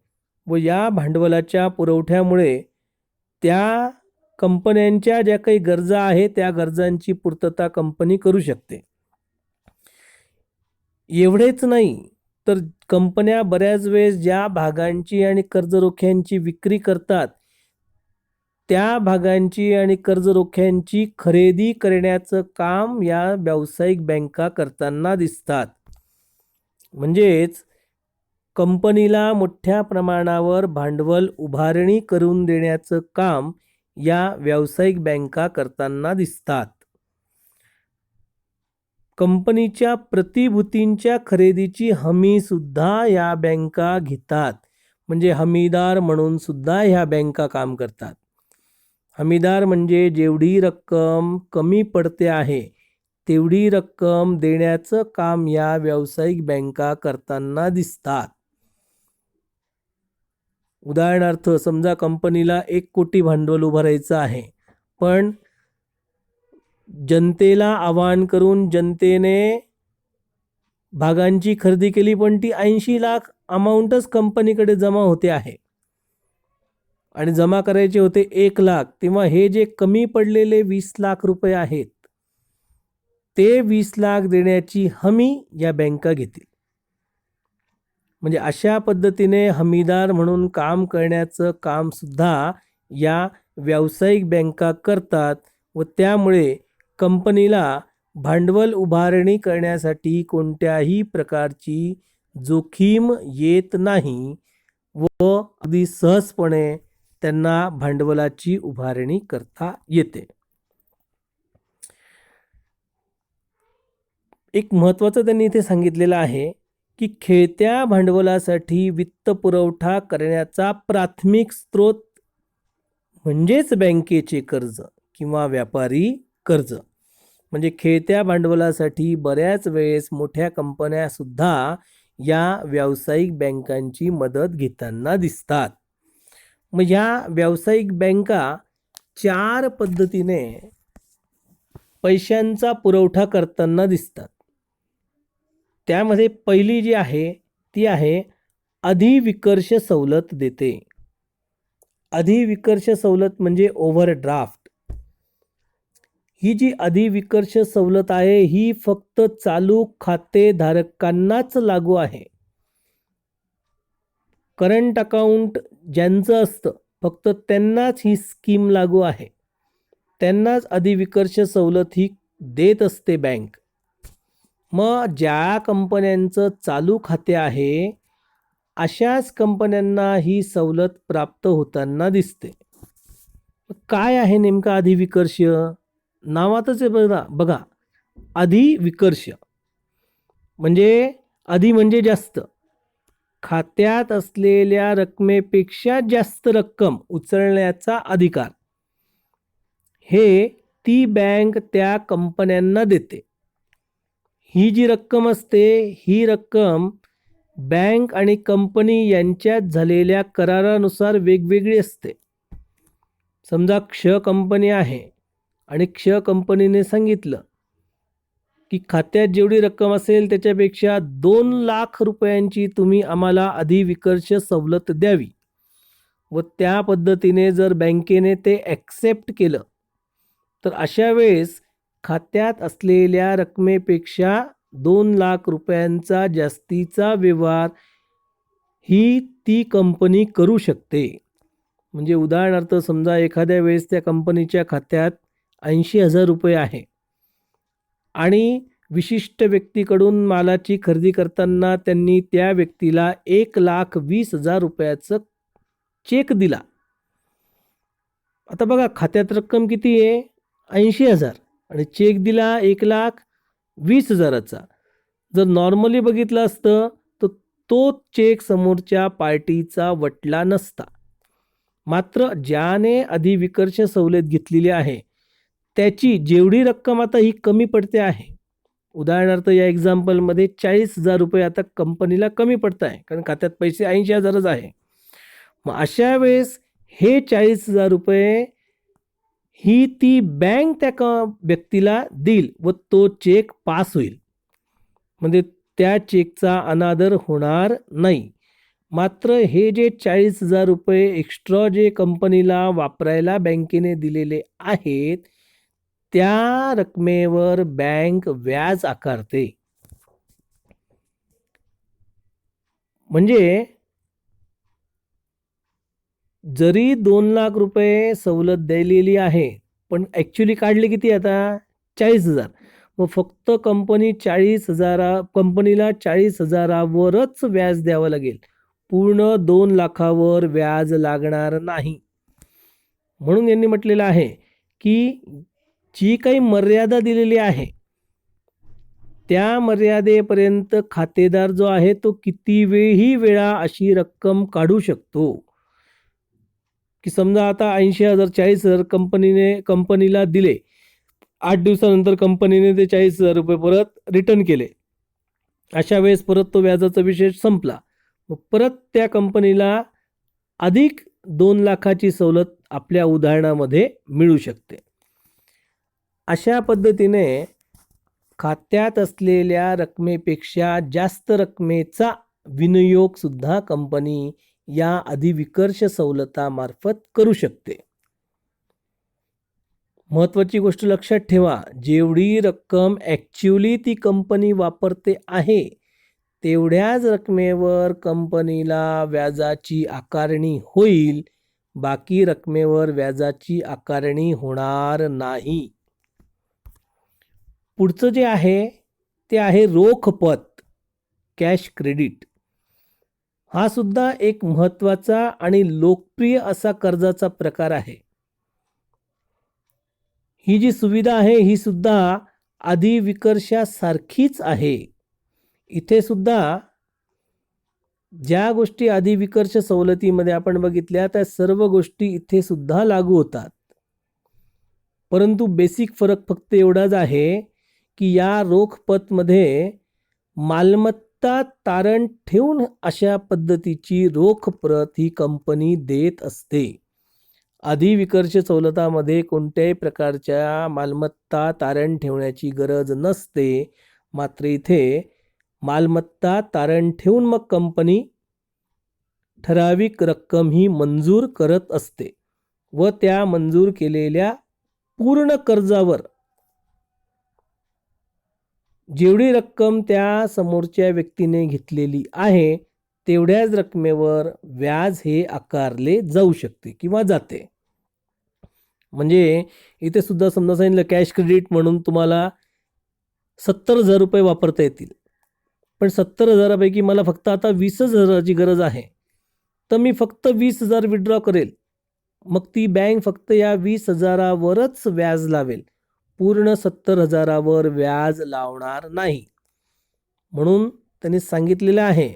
व या भांडवलाच्या पुरवठ्यामुळे त्या कंपन्यांच्या ज्या काही गरजा आहेत त्या गरजांची पूर्तता कंपनी करू शकते. एवढेच नाही तर कंपन्या बऱ्याच वेळेस ज्या भागांची आणि कर्जरोख्यांची विक्री करतात त्या भागांची आणि कर्जरोख्यांची खरेदी करण्याचं काम या व्यावसायिक बँका करताना दिसतात. म्हणजेच कंपनीला मोठ्या प्रमाणावर भांडवल उभारणी करून देण्याचं काम या व्यावसायिक बँका करताना दिसतात. कंपनीच्या प्रतिभूतींच्या खरेदीची हमी सुद्धा या बँका घेतात. म्हणजे हमीदार म्हणून सुद्धा ह्या बँका काम करतात. हमीदार म्हणजे जेवढी रक्कम कमी पडते आहे तेवढी रक्कम देण्याचं काम या व्यावसायिक बँका करताना दिसतात. उदाहरणार्थ समजा कंपनीला 1 कोटी भांडवल उभारायचं आहे, पण जनतेला आवाहन करून जनतेने भागांची खरेदी केली, पण ती 80 लाख अमाऊंटच कंपनीकडे जमा होते आहे आणि जमा करायचे होते 1 लाख. तेव्हा हे जे कमी पडलेले 20 लाख रुपये आहेत ते 20 लाख देण्याची हमी या बँका घेतील. म्हणजे अशा पद्धतीने हमीदार म्हणून काम करण्याचं काम सुद्धा या व्यावसायिक बँका करतात व त्यामुळे कंपनीला भांडवल उभारणी करण्यासाठी कोणत्याही प्रकारची जोखीम येत नाही व अगदी सहजपणे त्यांना भांडवलाची उभारणी करता येते. एक महत्त्वाचं त्यांनी इथे सांगितलेलं आहे की खेळत्या भांडवलासाठी वित्तपुरवठा करण्याचा प्राथमिक स्रोत म्हणजेच बँकेचे कर्ज किंवा व्यापारी कर्ज. म्हणजे खेळत्या भांडवलासाठी बऱ्याच वेळेस मोठ्या कंपन्यासुद्धा या व्यावसायिक बँकांची मदत घेताना दिसतात. मग ह्या व्यावसायिक बँका 4 पद्धतीने पैशांचा पुरवठा करताना दिसतात. त्यामध्ये पहिली जी आहे ती आहे अधिविकर्ष सवलत देते. अधिविकर्ष सवलत म्हणजे ओव्हरड्राफ्ट. ही जी अधिविकर्ष सवलत आहे ही फक्त चालू खातेधारकांनाच लागू आहे. करंट अकाउंट ज्यांचं असतं फक्त त्यांनाच ही स्कीम लागू आहे. त्यांनाच अधिविकर्ष सवलत ही देत असते बँक. मग ज्या कंपन्यांचं चालू खाते आहे अशाच कंपन्यांना ही सवलत प्राप्त होताना दिसते. काय आहे नेमका अधिविकर्ष? नावातच आहे बघा अधिविकर्ष म्हणजे अधि म्हणजे जास्त, खात्यात असलेल्या रकमेपेक्षा जास्त रक्कम उचलण्याचा अधिकार हे ती बँक त्या कंपन्यांना देते. ही जी रक्कम असते ही रक्कम बँक आणि कंपनी यांच्यात झालेल्या करारानुसार वेगवेगळी असते. समजा क्ष कंपनी आहे आणि क्ष कंपनीने सांगितलं की खात्यात जेवढी रक्कम असेल त्याच्यापेक्षा 2 लाख रुपयांची तुम्ही आम्हाला अधिविकर्ष सवलत द्यावी व त्या पद्धतीने जर बँकेने ते ॲक्सेप्ट केलं तर अशा वेळेस खात्यात असलेल्या रकमेपेक्षा 2 लाख रुपयांचा जास्तीचा व्यवहार ही ती कंपनी करू शकते. म्हणजे उदाहरणार्थ समजा एखाद्या वेळेस त्या कंपनीच्या खात्यात 80,000 रुपये आहे आणि विशिष्ट व्यक्तीकडून मालाची खरेदी करताना त्यांनी त्या व्यक्तीला 1,20,000 रुपयाचं चेक दिला. आता बघा खात्यात रक्कम किती आहे? 80,000 आणि चेक दिला 1,20,000चा. जर नॉर्मली बघितलं असतं तर तो चेक समोरच्या पार्टीचा वटला नसता. मात्र ज्याने अधिविकर्ष सवलत घेतलेली आहे त्याची जेवढी रक्कम आता ही कमी पडते आहे उदाहरणार्थ या एक्झाम्पलमध्ये 40,000 रुपये आता कंपनीला कमी पडत आहे, कारण खात्यात पैसे 80,000च आहे. मग अशा वेळेस हे 40,000 रुपये ही ती बँक त्या व्यक्तीला देईल व तो चेक पास होईल. म्हणजे त्या चेकचा अनादर होणार नाही. मात्र हे जे 40,000 रुपये एक्स्ट्रा जे कंपनीला वापरायला बँकेने दिलेले आहेत, त्या रकमेवर बँक व्याज आकारते. म्हणजे जरी 2,00,000 रुपये सवलत दिलेली आहे, पण ॲक्च्युली काढले किती आता 40,000. मग फक्त कंपनीला 40,000वरच व्याज द्यावं लागेल. पूर्ण 2,00,000वर व्याज लागणार नाही. म्हणून यांनी म्हटलेलं आहे की जी काही मर्यादा दिलेली आहे, त्या मर्यादेपर्यंत खातेदार जो आहे तो किती वेळा अशी रक्कम काढू शकतो. की समजा आता 80,000 40,000 कंपनीला दिले, 8 दिवसानंतर कंपनीने ते 40,000 रुपये परत रिटर्न केले. अशा वेळेस परत तो व्याजाचा विषय संपला. मग परत त्या कंपनीला अधिक 2,00,000ची सवलत आपल्या उदाहरणामध्ये मिळू शकते. अशा पद्धतीने खात्यात असलेल्या रकमेपेक्षा जास्त रकमेचा विनियोग सुद्धा कंपनी या अधिविकर्ष सवलतामार्फत करू शकते. महत्त्वाची गोष्ट लक्षात ठेवा, जेवढी रक्कम ॲक्च्युली ती कंपनी वापरते आहे, तेवढ्याच रकमेवर कंपनीला व्याजाची आकारणी होईल. बाकी रकमेवर व्याजाची आकारणी होणार नाही. पुढचं जे आहे ते आहे रोख पत, कॅश क्रेडिट. हा सुद्धा एक महत्त्वाचा आणि लोकप्रिय असा कर्जाचा प्रकार आहे. ही जी सुविधा आहे ही सुद्धा अधिविकर्षासारखीच आहे. इथे सुद्धा ज्या गोष्टी अधिविकर्ष सवलतीमध्ये आपण बघितल्या त्या सर्व गोष्टी इथे सुद्धा लागू होतात. परंतु बेसिक फरक फक्त एवढाच आहे की या रोख पतमध्ये मालमत्ता तारण ठेवून अशा पद्धतीची रोख प्रत ही कंपनी देत असते. अधिविकर्ष सवलतामध्ये कोणत्याही प्रकारच्या मालमत्ता तारण ठेवण्याची गरज नसते. मात्र इथे मालमत्ता तारण ठेवून मग कंपनी ठराविक रक्कम ही मंजूर करत असते व त्या मंजूर केलेल्या पूर्ण कर्जावर जेवढी रक्कम त्या समोरच्या व्यक्तीने घेतलेली आहे तेवढ्याच रकमेवर व्याज हे आकारले जाऊ शकते किंवा जाते. म्हणजे इथे सुद्धा समजा सांगितलं कॅश क्रेडिट म्हणून तुम्हाला 70,000 रुपये वापरता येतील, पण 70,000पैकी मला फक्त आता 20,000ची गरज आहे, तर मी फक्त 20,000 विड्रॉ करेल. मग ती बँक फक्त या 20,000वरच व्याज लावेल, पूर्ण 70,000वर व्याज लावणार नाही. म्हणून त्यांनी सांगितलेलं आहे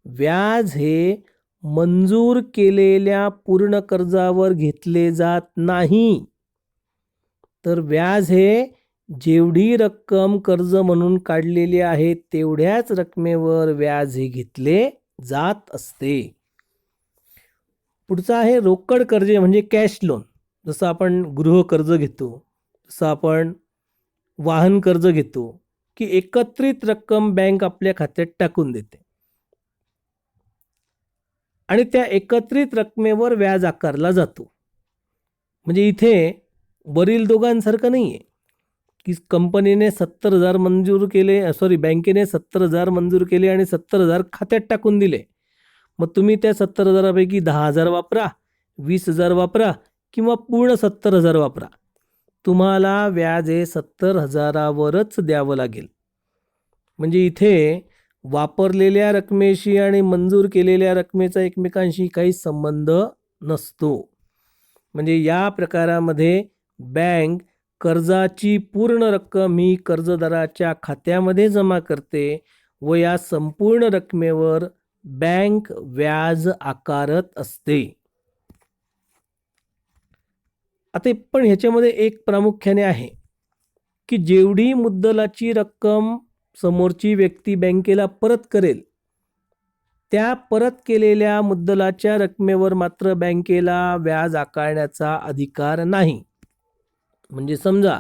व्याज हे मंजूर केलेल्या पूर्ण कर्जावर घेतले जात नाही, तर व्याज हे जेवढी रक्कम कर्ज म्हणून काढलेली आहे तेवढ्याच रकमेवर व्याज हे घेतले जात असते. पुढचं आहे रोकड कर्जे म्हणजे कॅश लोन. जसं आपण गृह कर्ज घेतो, जसं आपण वाहन कर्ज घेतो की एकत्रित रक्कम बँक आपल्या खात्यात टाकून देते आणि त्या एकत्रित रकमेवर व्याज आकारला जातो. म्हणजे इथे वरील दोघांसारखं नाही आहे की कंपनीने 70,000 मंजूर केले, बँकेने 70,000 मंजूर केले आणि 70,000 खात्यात टाकून दिले. मग तुम्ही त्या 70,000पैकी 10,000 वापरा, 20,000 वापरा किंवा पूर्ण 70,000 वापरा, तुम्हाला व्याज हे 70,000वरच द्यावं लागेल. म्हणजे इथे वापरलेल्या रकमेशी आणि मंजूर केलेल्या रकमेचा एकमेकांशी काही संबंध नसतो. म्हणजे या प्रकारामध्ये बँक कर्जाची पूर्ण रक्कम ही कर्जदाराच्या खात्यामध्ये जमा करते व या संपूर्ण रकमेवर बँक व्याज आकारत असते. आता पण ह्याच्यामध्ये एक प्रामुख्याने आहे की जेवढी मुद्दलाची रक्कम समोरची व्यक्ती बँकेला परत करेल, त्या परत केलेल्या मुद्दलाच्या रकमेवर मात्र बँकेला व्याज आकारण्याचा अधिकार नाही. म्हणजे समजा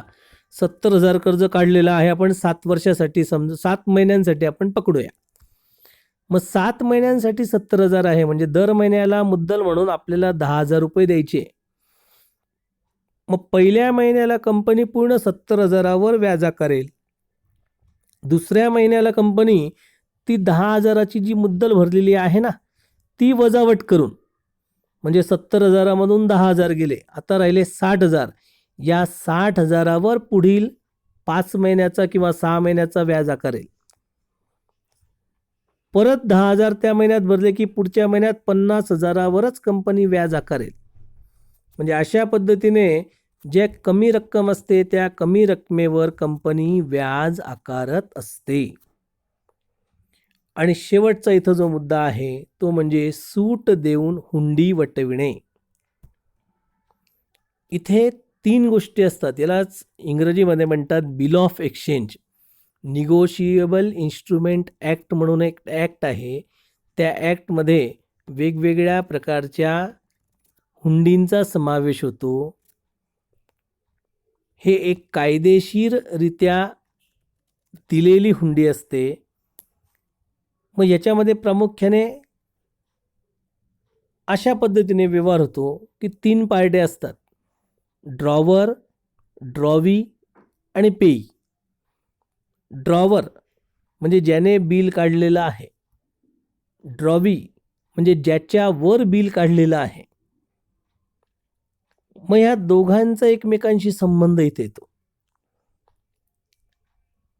70,000 कर्ज काढलेलं आहे आपण 7 वर्षासाठी, समजा 7 महिन्यांसाठी आपण पकडूया. मग 7 महिन्यांसाठी 70,000 आहे, म्हणजे दर महिन्याला मुद्दल म्हणून आपल्याला 10,000 रुपये द्यायचे. मग पहिल्या महिन्याला कंपनी पूर्ण 70,000वर व्याज आकारेल. दुसऱ्या महिन्याला कंपनी ती 10,000ची जी मुद्दल भरलेली आहे ना, ती वजावट करून, म्हणजे 70,000मधून 10,000 गेले, आता राहिले 60,000. या 60,000वर पुढील 5 महिन्याचा किंवा 6 महिन्याचा व्याज आकारेल. परत 10,000 त्या महिन्यात भरले की पुढच्या महिन्यात 50,000वरच कंपनी व्याज आकारेल. म्हणजे अशा पद्धतीने जे कमी रक्कम असते त्या कमी रकमेवर कंपनी व्याज आकारत असते. आणि शेवटचा इथं जो मुद्दा आहे तो म्हणजे सूट देऊन हुंडी वटविणे. इथे 3 गोष्टी असतात. यालाच इंग्रजीमध्ये म्हणतात bill of exchange. Negotiable instrument act म्हणून एक ॲक्ट आहे. त्या ॲक्टमध्ये वेगवेगळ्या प्रकारच्या हुंडींचा समावेश होतो. हे एक कायदेशीररित्या दिलेली हुंडी असते. मग याच्यामध्ये प्रामुख्याने अशा पद्धतीने व्यवहार होतो की 3 पार्ट्या असतात: ड्रॉवर, ड्रॉवी आणि पेई. ड्रॉवर म्हणजे ज्याने बिल काढलेलं आहे, ड्रॉवी म्हणजे ज्याच्यावर बिल काढलेलं आहे. मग ह्या दोघांचा एकमेकांशी संबंध इथे येतो.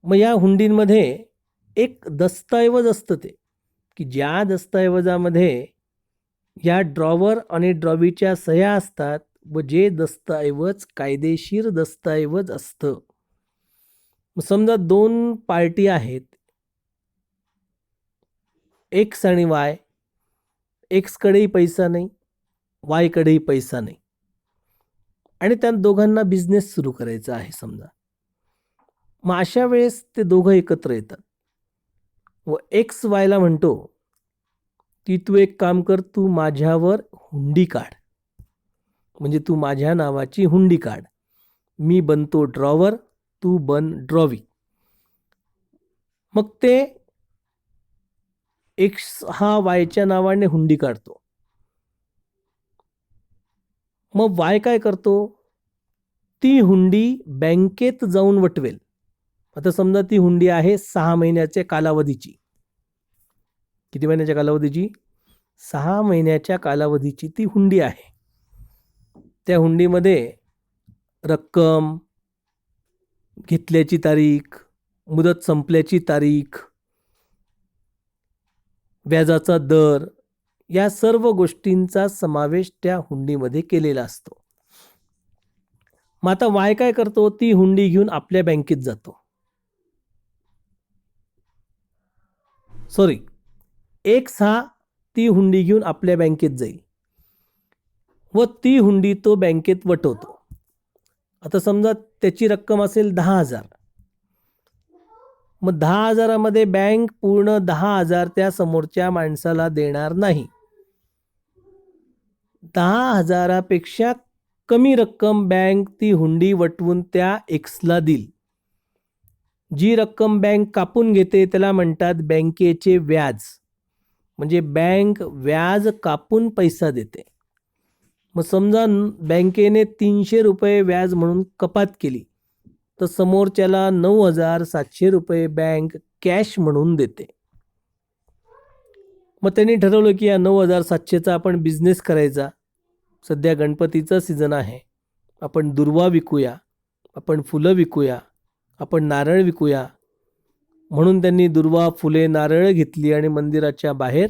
मग या हुंडींमध्ये एक दस्तऐवज असतं ते, की ज्या दस्तऐवजामध्ये या ड्रॉवर आणि ड्रॉवीच्या सह्या असतात व जे दस्तऐवज कायदेशीर दस्तऐवज असतं. समजा 2 पार्टी आहेत, एक्स आणि वाय. एक्सकडेही पैसा नाही, वायकडेही पैसा नाही, आणि त्या दोघांना बिझनेस सुरू करायचा आहे समजा. मग अशा वेळेस ते दोघं एकत्र येतात व एक्स वायला म्हणतो की तू एक काम कर, तू माझ्यावर हुंडी काढ, म्हणजे तू माझ्या नावाची हुंडी काढ. मी बनतो ड्रॉवर, तू बन ड्रॉवी. मग ते एक्स हा वायच्या नावाने हुंडी काढतो. मग वाय काय करतो, ती हुंडी बँकेत जाऊन वटवेल. आता समजा ती हुंडी आहे 6 महिन्याच्या कालावधीची. किती महिन्याच्या कालावधीची? 6 महिन्याच्या कालावधीची ती हुंडी आहे. त्या हुंडीमध्ये रक्कम, घेतल्याची तारीख, मुदत संपल्याची तारीख, व्याजाचा दर, या सर्व गोष्टींचा समावेश त्या हुंडीमध्ये केलेला असतो. मग आता वाय काय करतो, ती हुंडी घेऊन आपल्या बँकेत जातो. एक्स हा ती हुंडी घेऊन आपल्या बँकेत जाईल व ती हुंडी तो बँकेत वटवतो. आता समजा त्याची रक्कम असेल 10,000. मग 10,000मध्ये बँक पूर्ण 10,000 त्या समोरच्या माणसाला देणार नाही. 10,000पेक्षा कमी रक्कम बँक ती हुंडी वटवून त्या एक्सला देईल. जी रक्कम बँक कापून घेते त्याला म्हणतात बँकेचे व्याज. म्हणजे बँक व्याज कापून पैसा देते. मग समजा बँकेने 300 रुपये व्याज म्हणून कपात केली, तर समोरच्याला 9,700 रुपये बँक कॅश म्हणून देते. मग त्यांनी ठरवलं की या 9,700चा आपण बिझनेस करायचा. सध्या गणपतीचा सीझन आहे, आपण दुर्वा विकूया, आपण फुलं विकूया, आपण नारळ विकूया. म्हणून त्यांनी दुर्वा, फुले, नारळ घेतली आणि मंदिराच्या बाहेर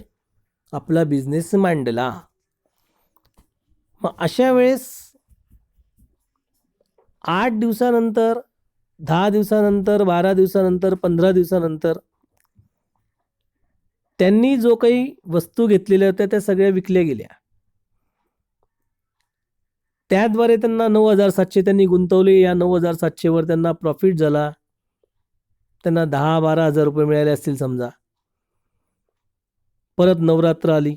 आपला बिझनेस मांडला. मग अशा वेळेस 8 दिवसानंतर, 10 दिवसानंतर, 12 दिवसानंतर, 15 दिवसानंतर त्यांनी जो काही वस्तू घेतलेल्या होत्या त्या सगळ्या विकल्या गेल्या. त्याद्वारे त्यांना 9,700 त्यांनी गुंतवले. या 9,700वर त्यांना प्रॉफिट झाला. त्यांना 10-12 हजार रुपये मिळाले असतील समजा. परत नवरात्र आली,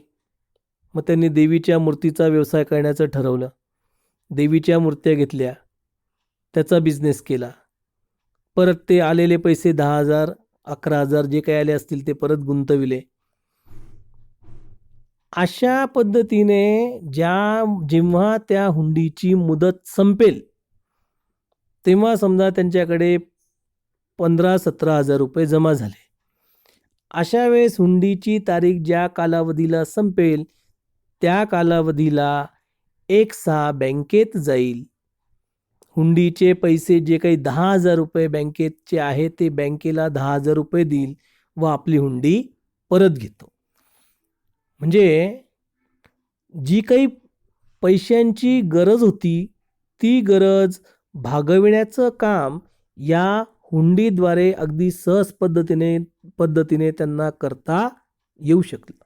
मग त्यांनी देवीच्या मूर्तीचा व्यवसाय करण्याचं ठरवलं. देवीच्या मूर्त्या घेतल्या, त्याचा बिझनेस केला. परत ते आलेले पैसे 10,000, 11,000 जे काही आले असतील ते परत गुंतविले. अशा पद्धतीने जेव्हा त्या हुंडीची मुदत संपेल तेव्हा समजा त्यांच्याकडे 15-17 हजार रुपये जमा झाले. अशा वेळेस हुंडीची तारीख ज्या कालावधीला संपेल त्या कालावधीला 1/6 बँकेत जाईल. हुंडीचे पैसे जे काही 10,000 रुपये बँकेचे आहे ते बँकेला 10,000 रुपये देईल व आपली हुंडी परत घेतो. म्हणजे जी काही पैशांची गरज होती ती गरज भागविण्याचं काम या हुंडीद्वारे अगदी सहज पद्धतीने त्यांना करता येऊ शकलं.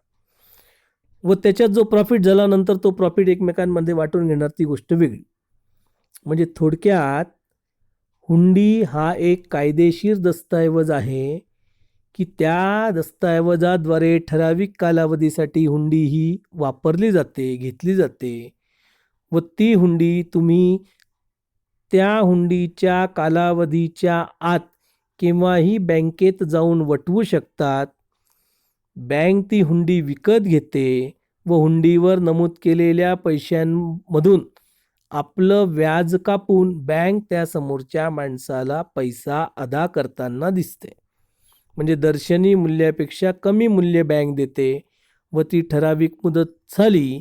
व त्याच्यात जो प्रॉफिट झाला नंतर तो प्रॉफिट एकमेकांमध्ये वाटून घेणार ती गोष्ट वेगळी. म्हणजे थोडक्यात हुंडी हा एक कायदेशीर दस्तऐवज आहे की त्या दस्तऐवजाद्वारे ठराविक कालावधीसाठी हुंडी ही वापरली जाते, घेतली जाते व ती हुंडी तुम्ही त्या हुंडीच्या कालावधीच्या आत केव्हाही बँकेत जाऊन वटवू शकतात. बँक ती हुंडी विकत घेते व हुंडीवर नमूद केलेल्या पैशांमधून आपलं व्याज कापून बँक त्या समोरच्या माणसाला पैसा अदा करताना दिसते. म्हणजे दर्शनी मूल्यापेक्षा कमी मूल्य बँक देते व ती ठराविक मुदत झाली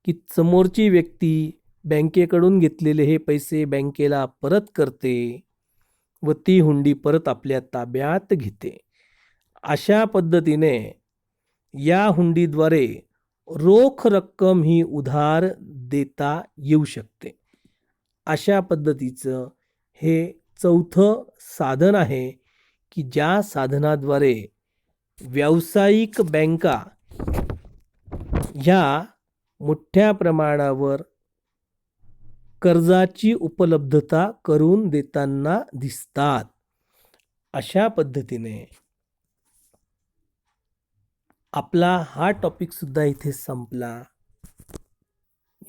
की समोरची व्यक्ती बँकेकडून घेतलेले हे पैसे बँकेला परत करते व ती हुंडी परत आपल्या ताब्यात घेते. अशा पद्धतीने या हुंडीद्वारे रोख रक्कम ही उधार देता येऊ शकते. अशा पद्धतीचं हे चौथं साधन आहे की ज्या साधनाद्वारे व्यावसायिक बँका ह्या मोठ्या प्रमाणावर कर्जाची उपलब्धता करून देताना दिसतात. अशा पद्धतीने आपला हा टॉपिकसुद्धा इथे संपला.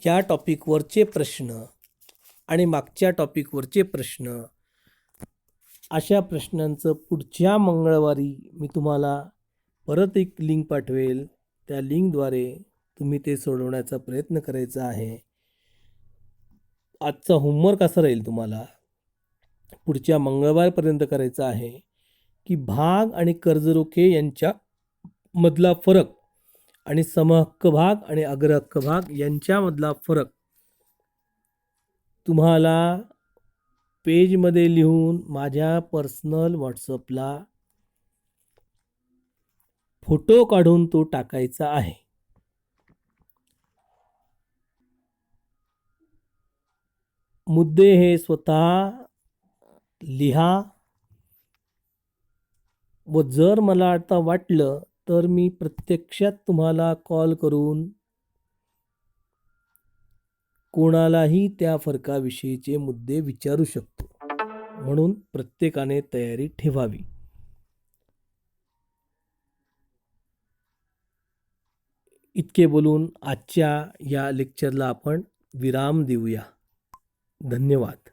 या टॉपिकवरचे प्रश्न आणि मागच्या टॉपिकवरचे प्रश्न अशा प्रश्नांचं पुढच्या मंगळवारी मी तुम्हाला परत एक लिंक पाठवेल. त्या लिंकद्वारे तुम्ही ते सोडवण्याचा प्रयत्न करायचा आहे. आजचा होमवर्क असा राहील तुम्हाला पुढच्या मंगळवारपर्यंत करायचा आहे की भाग आणि कर्जरोखे यांच्या मधला फरक आणि समहक्क भाग आणि अग्रहक्क भाग यांच्यामधला फरक तुम्हाला पेजमध्ये लिहून माझ्या पर्सनल व्हॉट्सअपला फोटो काढून तो टाकायचा आहे. मुद्दे हे स्वतः लिहा व जर मला आता वाटलं तर मी प्रत्यक्षात तुम्हाला कॉल करून कोणालाही त्या फरकाविषयीचे मुद्दे विचारू शकतो. म्हणून प्रत्येकाने तयारी ठेवावी. इतके बोलून आजच्या या लेक्चरला आपण विराम देऊया. धन्यवाद.